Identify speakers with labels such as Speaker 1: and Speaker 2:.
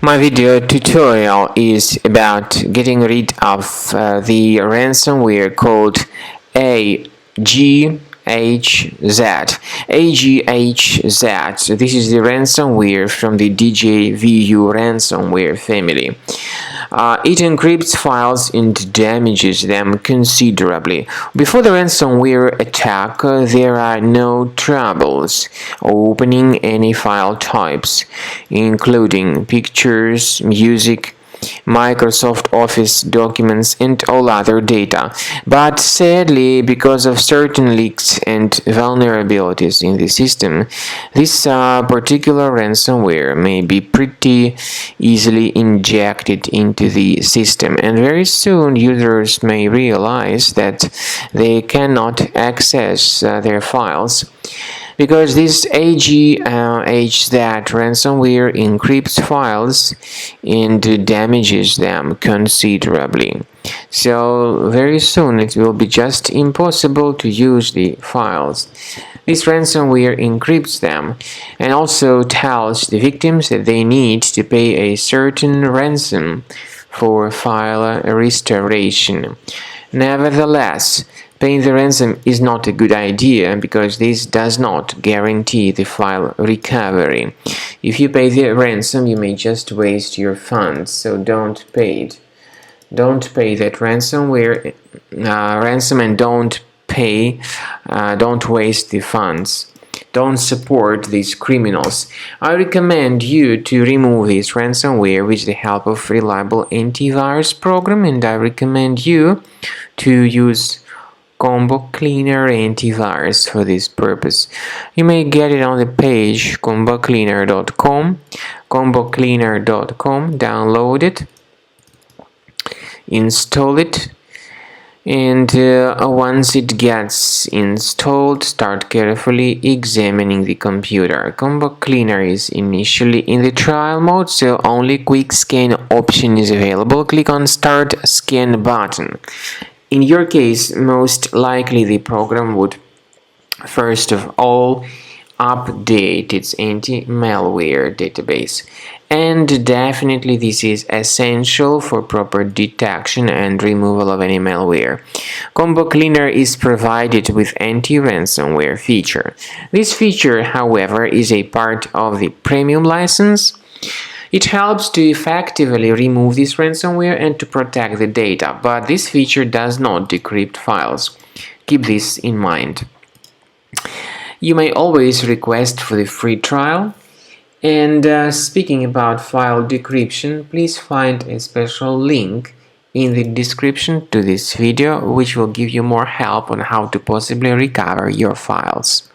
Speaker 1: My video tutorial is about getting rid of the ransomware called Aghz. Aghz. This is the ransomware from the DJVU ransomware family. It encrypts files and damages them considerably. Before the ransomware attack, there are no troubles opening any file types, including pictures, music, Microsoft Office documents, and all other data. But sadly, because of certain leaks and vulnerabilities in the system, this particular ransomware may be pretty easily injected into the system, and very soon users may realize that they cannot access their files because this Aghz ransomware encrypts files and damages them considerably. So very soon it will be just impossible to use the files. This ransomware encrypts them and also tells the victims that they need to pay a certain ransom for file restoration. Nevertheless, paying the ransom is not a good idea because this does not guarantee the file recovery. If you pay the ransom, you may just waste your funds, so don't pay it. Don't pay that ransom and don't waste the funds. Don't support these criminals. I recommend you to remove this ransomware with the help of reliable antivirus program, and I recommend you to use Combo Cleaner Antivirus for this purpose. You may get it on the page combocleaner.com, download it, install it, and once it gets installed, start carefully examining the computer. Combo Cleaner is initially in the trial mode, so only quick scan option is available. Click on Start Scan button. In your case, most likely the program would first of all update its anti-malware database, and definitely this is essential for proper detection and removal of any malware. Combo Cleaner is provided with anti-ransomware feature. This feature, however, is a part of the premium license. It helps to effectively remove this ransomware and to protect the data, but this feature does not decrypt files. Keep this in mind. You may always request for the free trial. And speaking about file decryption, please find a special link in the description to this video, which will give you more help on how to possibly recover your files.